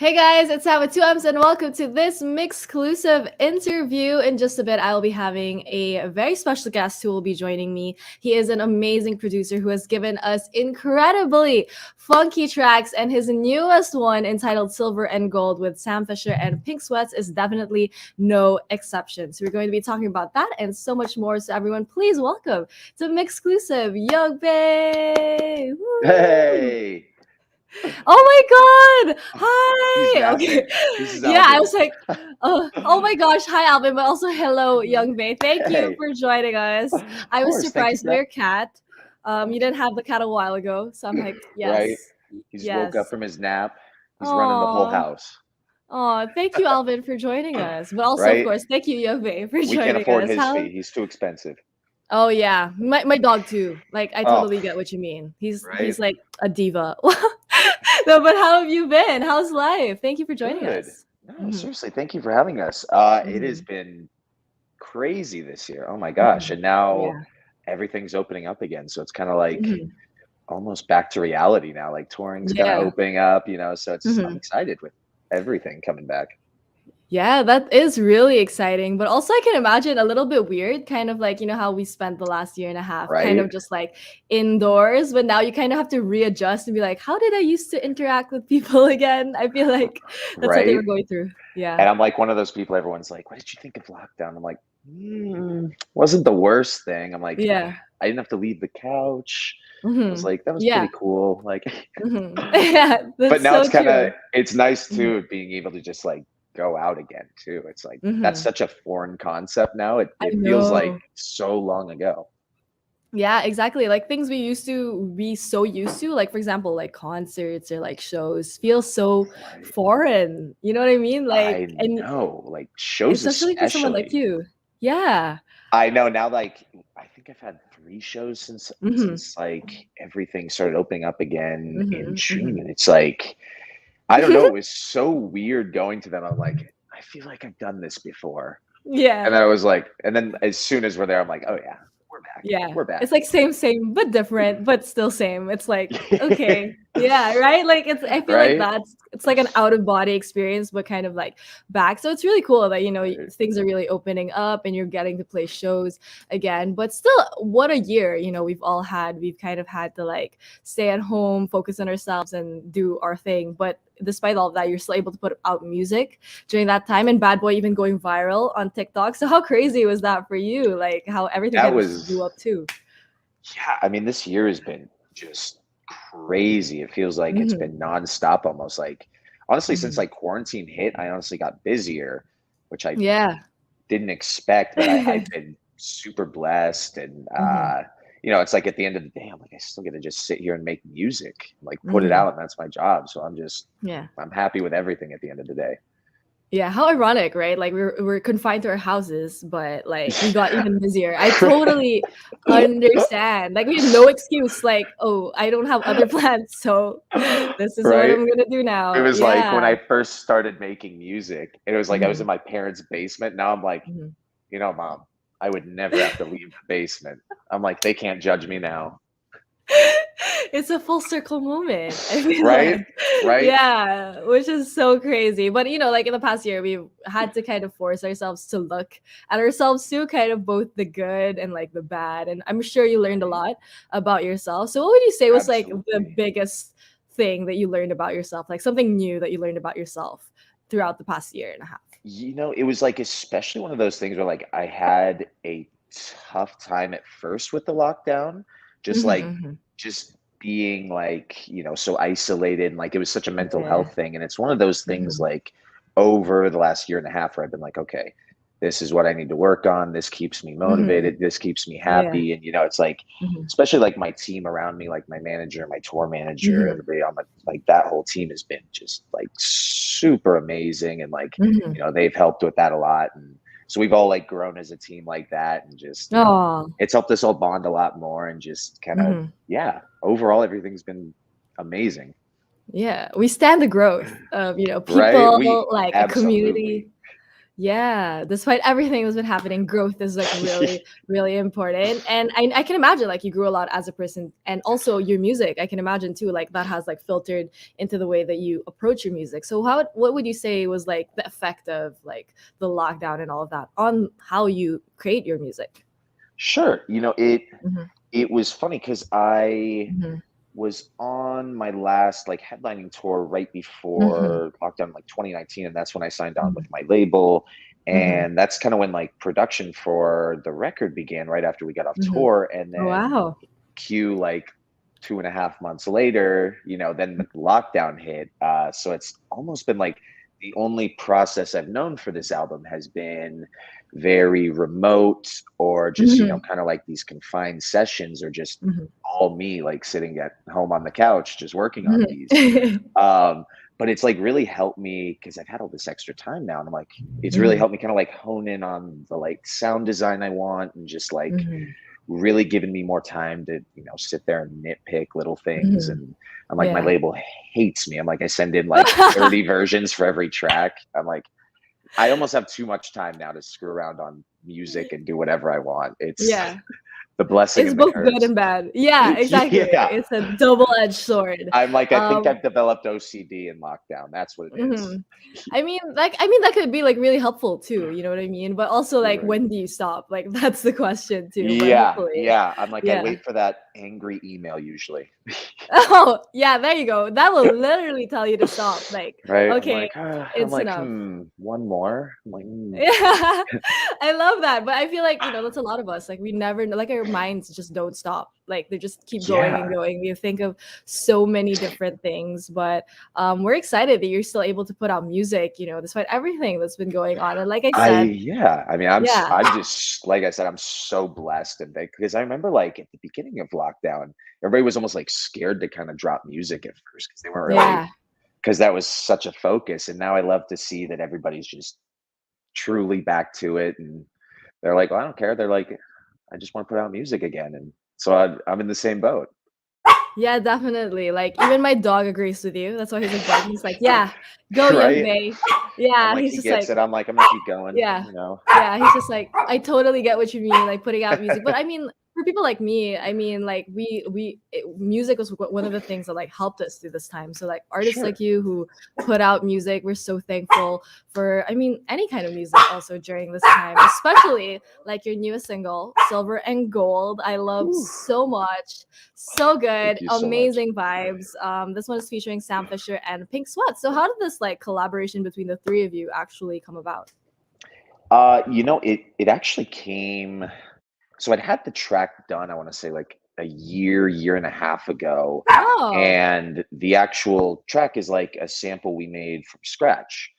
Hey guys, it's Sam with 2Ms and welcome to this MYXclusive interview. In just a bit, I will be having a very special guest who will be joining me. He is an amazing producer who has given us incredibly funky tracks, and his newest one, entitled Silver and Gold with Sam Fisher and Pink Sweats, is definitely no exception. So we're going to be talking about that and so much more. So everyone, please welcome to MYXclusive, Young Bae. Woo! Hey. Oh my god! Hi! Okay. Yeah, I was like, oh my gosh, hi Alvin, but also hello, Young Bae. Thank you for joining us. I was surprised by your cat. You didn't have the cat a while ago, so I'm like, yes. Right? He's woke up from his nap. He's running the whole house. Oh, thank you, Alvin, for joining us. But also, of course, thank you, Young Bae, for joining us. We can't afford his fee. He's too expensive. Oh yeah, my dog too. Like, I totally get what you mean. He's like a diva. No, but how have you been? How's life? Thank you for joining us. No, seriously, thank you for having us. It has been crazy this year. Oh my gosh. And now everything's opening up again. So it's kind of like almost back to reality now. Like touring's kind of opening up, so it's I'm excited with everything coming back. Yeah, that is really exciting. But also I can imagine a little bit weird, kind of like, how we spent the last year and a half, kind of just like indoors. But now you kind of have to readjust and be like, how did I used to interact with people again? I feel like that's what they were going through. Yeah. And I'm like one of those people, everyone's like, what did you think of lockdown? I'm like, wasn't the worst thing. I'm like, I didn't have to leave the couch. I was like, that was pretty cool. Like, but now it's kind of, it's nice too, being able to just like go out again too. It's like that's such a foreign concept now. It feels like so long ago. Yeah, exactly. Like things we used to be so used to, like for example, like concerts or like shows, feel so foreign. You know what I mean? Like I know, like shows especially for someone like you. Yeah. I know now. Like I think I've had 3 shows since like everything started opening up again in June, and it's like, I don't know. It was so weird going to them. I'm like, I feel like I've done this before. Yeah. And then I was like, and then as soon as we're there, I'm like, oh yeah, we're back. Yeah. We're back. It's like same, but different, but still same. It's like, okay. Yeah. Right. Like I feel like it's like an out of body experience, but kind of like back. So it's really cool that, things are really opening up and you're getting to play shows again, but still what a year, we've kind of had to like stay at home, focus on ourselves and do our thing. But despite all of that, you're still able to put out music during that time, and Bad Boy even going viral on TikTok. So how crazy was that for you? Like how everything kind of blew up too. Yeah, I mean, this year has been just crazy. It feels like it's been nonstop almost. Like honestly, since like quarantine hit, I honestly got busier, which I didn't expect, but I've been super blessed. And it's like at the end of the day, I'm like, I still get to just sit here and make music, like put it out, and that's my job. So I'm just I'm happy with everything at the end of the day. Yeah, how ironic, right? Like we're confined to our houses, but like we got even busier. I totally understand. Like we have no excuse. Like, oh, I don't have other plans, so this is what I'm gonna do now. It was like when I first started making music, it was like I was in my parents' basement. Now I'm like, Mom, I would never have to leave the basement. I'm like, they can't judge me now. It's a full circle moment. I feel right? Yeah, which is so crazy. But like in the past year, we've had to kind of force ourselves to look at ourselves too, kind of both the good and like the bad. And I'm sure you learned a lot about yourself. So what would you say was like the biggest thing that you learned about yourself, like something new that you learned about yourself throughout the past year and a half? It was like especially one of those things where like I had a tough time at first with the lockdown, just Mm-hmm, like mm-hmm. just being like, so isolated and like it was such a mental Yeah. health thing. And it's one of those things Mm-hmm, like over the last year and a half where I've been like, okay, this is what I need to work on. This keeps me mm-hmm. motivated. This keeps me Yeah. happy. And it's like, Mm-hmm, especially like my team around me, like my manager, my tour manager, mm-hmm, everybody on like that whole team has been just like super amazing. And like, mm-hmm. they've helped with that a lot. And so we've all like grown as a team like that. And just, Oh. it's helped us all bond a lot more and just kind of, Mm-hmm. yeah, overall, everything's been amazing. Yeah, we stand the growth of, Right? We people, like a community. absolutely. Yeah, despite everything that's been happening, growth is like really, really important. And I can imagine like you grew a lot as a person, and also your music. I can imagine too, like that has like filtered into the way that you approach your music. So what would you say was like the effect of like the lockdown and all of that on how you create your music? Sure. Hmm. It was funny because I Hmm. was on my last like headlining tour right Hmm. before lockdown, like 2019, and that's when I signed on with my label. Hmm. And that's kind of when like production for the record began right after we got off Hmm. tour. And Oh, then wow. cue like 2.5 months later, then the lockdown hit. So it's almost been like the only process I've known for this album has been very remote or just, Hmm. kind of like these confined sessions or just Hmm. all me like sitting at home on the couch just working on these. Hmm. Um, but it's like really helped me because I've had all this extra time now. And I'm like, it's really Hmm. helped me kind of like hone in on the like sound design I want and just like Hmm. really given me more time to sit there and nitpick little things. Hmm. And I'm like, my Yeah. label hates me. I'm like, I send in like 30 versions for every track. I'm like, I almost have too much time now to screw around on music and do whatever I want. It's Yeah. the blessing It's and the both good curse. and bad. Yeah, exactly. Yeah, It's a double-edged sword. I'm like, I think Um, I've developed OCD in lockdown. That's what it is. mhm. I mean that could be like really helpful too, you know what I mean? But also like Right. when do you stop? Like that's the question too, but Yeah, hopefully. yeah. I'm like, I Yeah. wait for that angry email usually. Oh, yeah, there you go. That will literally tell you to stop. Like, Right. okay, I'm it's like, enough. one more. I'm like, Yeah, I love that, but I feel like, that's a lot of us, like, we never like, our minds just don't stop, like, they just keep going and yeah. going. We think of so many different things, but, we're excited that you're still able to put out music, despite everything that's been going on, and like I said. Yeah. I mean, Yeah. I'm just like I said, I'm so blessed and thankful because I remember like at the beginning of lockdown, everybody was almost like scared to kind of drop music at first because they weren't really Yeah. because that was such a focus. And now I love to see that everybody's just truly back to it, and they're like, well, I don't care. They're like, I just want to put out music again, and so I'm in the same boat. Yeah, definitely, like, even my dog agrees with you, that's why he's, like, barking, he's like, "Yeah, go, young Right? bae." I'm Yeah, like, he's he just gets like. it. I'm like, I'm gonna keep going. Yeah. Yeah, he's just like, "I totally get what you mean, like, putting out music." But I mean, for people like me, I mean, like, music was one of the things that, like, helped us through this time. So, like, artists like Sure. you who put out music, we're so thankful for, I mean, any kind of music also during this time, especially, like, your newest single, Silver and Gold. I love Whew. so much. So good, Thank you so much. amazing vibes. This one is featuring Sam Fisher and Pink Sweat. So how did this, like, collaboration between the three of you actually come about? It actually came. So I'd had the track done. I want to say like a year and a half ago, Oh. and the actual track is like a sample we made from scratch.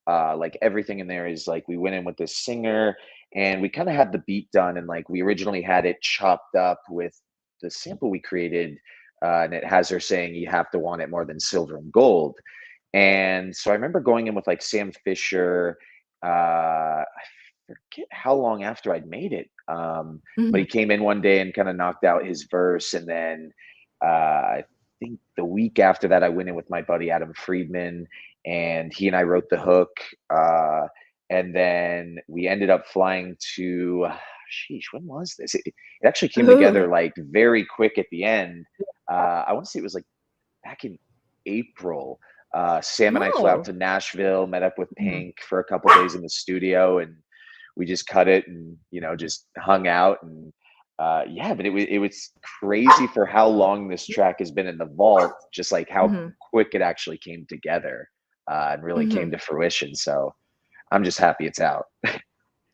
Like everything in there is like we went in with this singer, and we kind of had the beat done, and like we originally had it chopped up with the sample we created, and it has her saying, "You have to want it more than silver and gold." And so I remember going in with like Sam Fisher. I forget how long after I'd made it. But he Mhm. came in one day and kind of knocked out his verse. And then I think the week after that, I went in with my buddy Adam Friedman, and he and I wrote the hook. And then we ended up flying to, sheesh, when was this? It actually came Ooh. together like very quick at the end. I want to say it was like back in April. Sam and I flew out Oh. to Nashville, met up with Mhm. Pink for a couple days in the studio, and we just cut it and just hung out. And yeah, but it was crazy for how long this track has been in the vault, just like how Mhm. quick it actually came together. and really came to fruition. So I'm just happy it's out.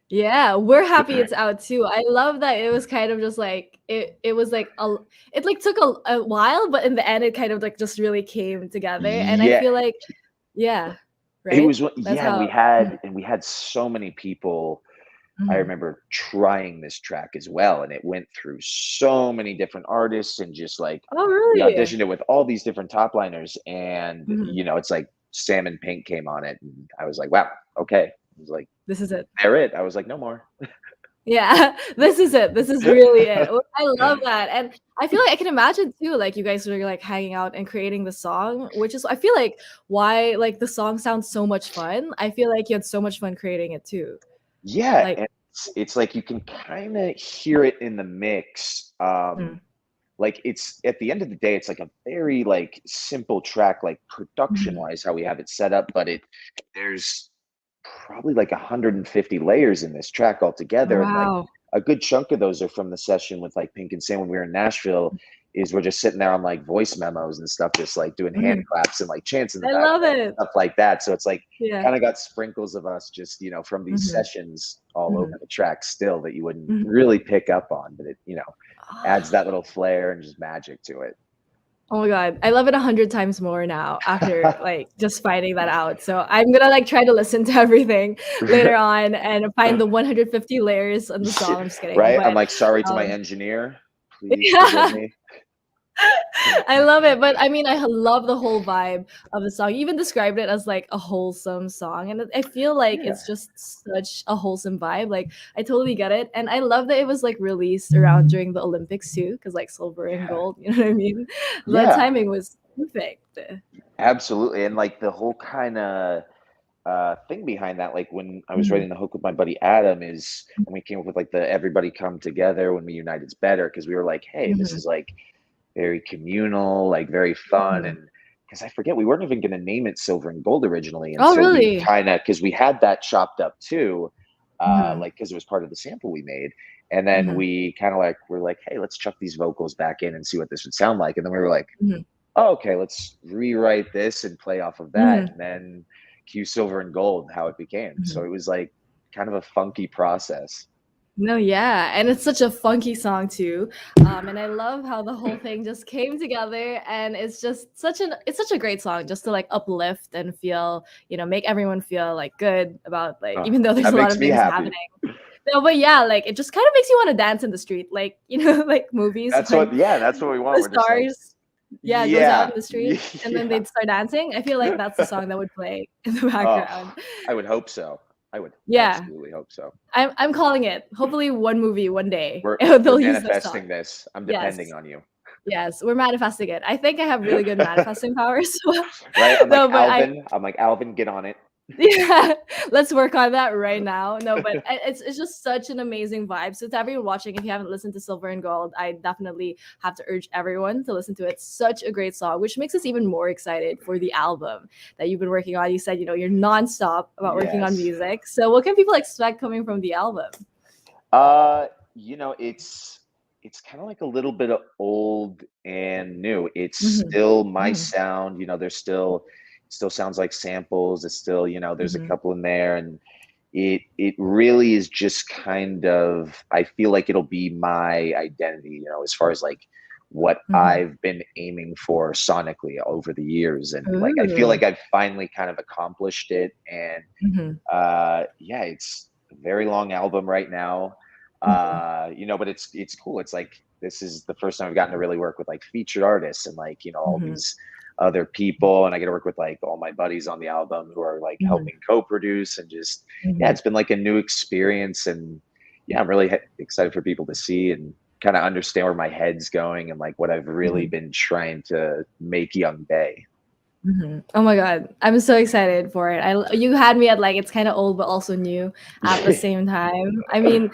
Yeah, we're happy it's out too. I love that it was kind of just like it was like it like took a while, but in the end it kind of like just really came together. And I Yeah, feel like, yeah, it right? was. That's Yeah, how. and we had so many people. I Mhm. remember trying this track as well, and it went through so many different artists, and just like Oh, we really? auditioned it with all these different top liners, and Mhm. it's like Sam and Pink came on it, and I was like, wow, okay. I was like, This is it. they're it. I was like, no more. Yeah, this is it. This is really it. Oh, I love that. And I feel like I can imagine too, like you guys were like hanging out and creating the song, which is I feel like why like the song sounds so much fun. I feel like you had so much fun creating it too. Yeah, Like, and it's like you can kind of hear it in the mix. mm, Like it's at the end of the day, it's like a very like simple track, like production mhm. wise, how we have it set up, but there's probably like 150 layers in this track Oh, altogether, and like wow. a good chunk of those are from the session with like Pink and Sam when we were in Nashville. Is we're just sitting there on like voice memos and stuff, just like doing hand Mhm. claps and like chants in the I love background, it. stuff like that. So it's like Yeah. kind of got sprinkles of us just from these Mhm. sessions all over Mhm. the track still that you wouldn't Mhm. really pick up on, but it adds Ah. that little flair and just magic to it. Oh my God. I love it 100 times more now after like just finding that out. So I'm gonna like try to listen to everything later on and find the 150 layers on the song. I'm just kidding. Right? I'm But like, sorry to my um engineer. Please forgive yeah. me. I love it, but I mean, I love the whole vibe of the song. You even described it as like a wholesome song, and I feel like Yeah. it's just such a wholesome vibe. Like I totally get it, and I love that it was like released around during the Olympics too, because like silver and Yeah. gold. You know what I mean? The Yeah. timing was perfect. Absolutely. And like the whole kind of thing behind that, like when I was Mhm. writing the hook with my buddy Adam, is when we came up with like the everybody come together when we unite it's better, because we were like, hey, this Mhm. is like very communal, like very fun. Mhm. And because I forget, we weren't even going to name it Silver and Gold originally Oh, until we really? kind of, because we had that chopped up too, Mhm. like because it was part of the sample we made. And then Mhm. we kind of like were like, hey, let's chuck these vocals back in and see what this would sound like. And then we were like, Mhm. oh, okay, let's rewrite this and play off of that. Mhm. And then cue Silver and Gold, how it became. So Mhm. it was like kind of a funky process. No, yeah, and it's such a funky song too, and I love how the whole thing just came together, and it's such a great song just to like uplift and feel, make everyone feel like good about like Oh, even though there's that a lot makes of me things happy. happening. No, but yeah, like it just kind of makes you want to dance in the street, like like movies That's when what, yeah, that's what we want. the We're just like, stars, yeah, goes out yeah, in the street and then yeah. they'd start dancing. I feel like that's the song that would play in the Oh, background. I would hope so. I would Yeah, absolutely hope so. I'm calling it. Hopefully, one movie, one day, We're they'll use this song. manifesting this. I'm depending Yes. on you. Yes, we're manifesting it. I think I have really good manifesting powers. Right? I'm like No, but I Alvin. I'm like Alvin, get on it. yeah, let's work on that right now. No, but it's just such an amazing vibe. So to everyone watching, if you haven't listened to Silver and Gold, I definitely have to urge everyone to listen to it. Such a great song, which makes us even more excited for the album that you've been working on. You said, you're nonstop about working on Yes. music. So what can people expect coming from the album? Uh, it's kind of like a little bit of old and new. It's Hmm. still my Hmm. sound. There's still sounds like samples. It's still, there's a Hmm. couple in there, and it really is just kind of, I feel like it'll be my identity, as far as like what Hmm. I've been aiming for sonically over the years. And like I feel Ooh. like I've finally kind of accomplished it. And Hmm. yeah, it's a very long album right now. Hmm. But it's cool. It's like this is the first time I've gotten to really work with like featured artists and like, all Hmm. these other people, and I get to work with like all my buddies on the album who are like Hmm. helping co-produce, and just yeah, Hmm. it's been like a new experience. And yeah, I'm really excited for people to see and kind of understand where my head's going and like what I've really Hmm. been trying to make Young Bay. Oh my God, I'm so excited for it. You had me at like it's kind of old but also new at the same time. I mean,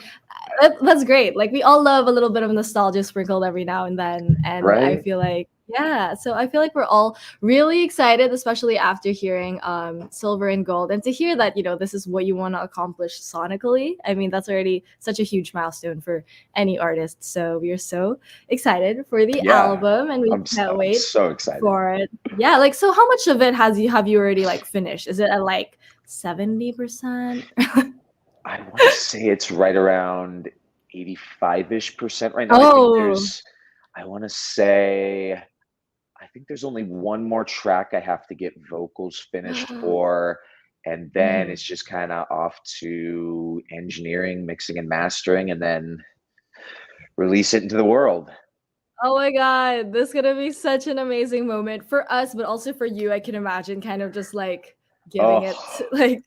that's great. Like we all love a little bit of nostalgia sprinkled every now and then, and I Right? feel like Yeah, so I feel like we're all really excited, especially after hearing Silver and Gold, and to hear that this is what you want to accomplish sonically. I mean, that's already such a huge milestone for any artist. So we are so excited for the Yeah, album, and we can't I'm wait so excited. for it. Yeah, like so, how much of it have you already like finished? Is it at like 70%? I want to say it's right around 85-ish% right now. Oh. I want to say, I think there's only one more track I have to get vocals finished for. And then it's just kind of off to engineering, mixing, and mastering, and then release it into the world. Oh my God, this is gonna be such an amazing moment for us, but also for you. I can imagine kind of just like giving it Oh, like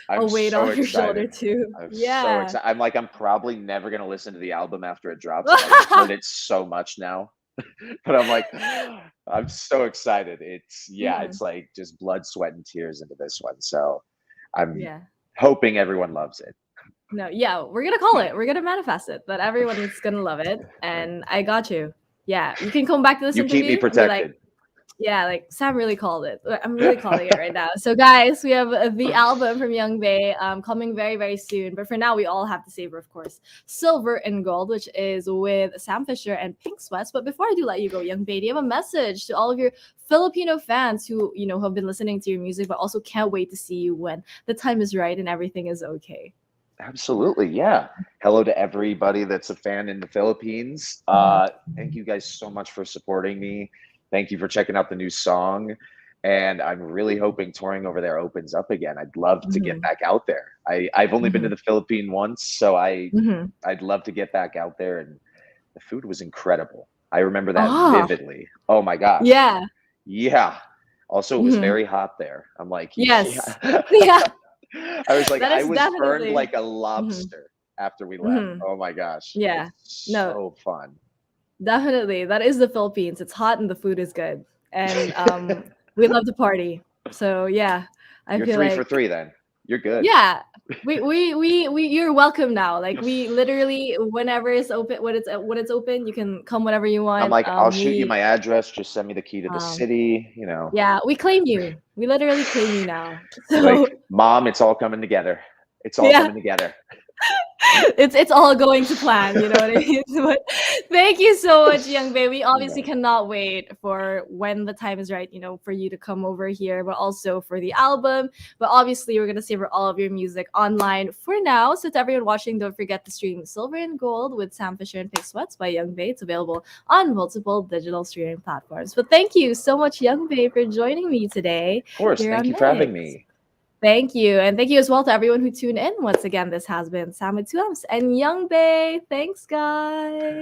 a I'm weight so off your shoulder excited. too. I'm so Yeah. excited. I'm probably never gonna listen to the album after it drops. I've heard it so much now. But I'm like, I'm so excited. It's like just blood, sweat, and tears into this one. So I'm Yeah. hoping everyone loves it. No, yeah, we're gonna call it. We're gonna manifest it that everyone's gonna love it. And I got you. Yeah. You can come back to this You keep me interview and be like, protected. yeah, like Sam really called it. I'm really calling it right now. So, guys, we have the album from Young Bae coming very, very soon. But for now, we all have to savor, of course, Silver and Gold, which is with Sam Fisher and Pink Sweats. But before I do let you go, Young Bae, do you have a message to all of your Filipino fans who, have been listening to your music, but also can't wait to see you when the time is right and everything is okay? Absolutely. Yeah. Hello to everybody that's a fan in the Philippines. Thank you guys so much for supporting me. Thank you for checking out the new song. And I'm really hoping touring over there opens up again. I'd love to get back out there. I've only been to the Philippines once, so I'd love to get back out there. And the food was incredible. I remember that Oh, vividly. Oh my gosh. yeah. Yeah. Also, it was very hot there. I'm like, Yes. yeah. Yeah. I was like, That I is was burned definitely. like a lobster after we left. Oh my gosh. Yeah. It's No, so fun. definitely. That is the Philippines. It's hot and the food is good. And we love to party. So yeah, I You're feel 3 for 3 like then. You're good. yeah. We you're welcome now. Like we literally whenever it's open when it's open, you can come whenever you I'm want. like, I'll shoot you my address. Just send me the key to the Um city. yeah, we claim you. We literally claim you now. Like, So Mom, it's all coming together. It's all yeah. coming together. It's all going to plan, you know what I mean? But thank you so much, Young Bae. We obviously No. cannot wait for when the time is right, for you to come over here, but also for the album. But obviously, we're gonna savor all of your music online for now. So to everyone watching, don't forget to stream Silver and Gold with Sam Fisher and Pink Sweats by Young Bae. It's available on multiple digital streaming platforms. But thank you so much, Young Bae, for joining me today Of course. here Thank on you for having Mix. me. Thank you. And thank you as well to everyone who tuned in. Once again, this has been Sam with 2 M's and Young Bae. Thanks, guys.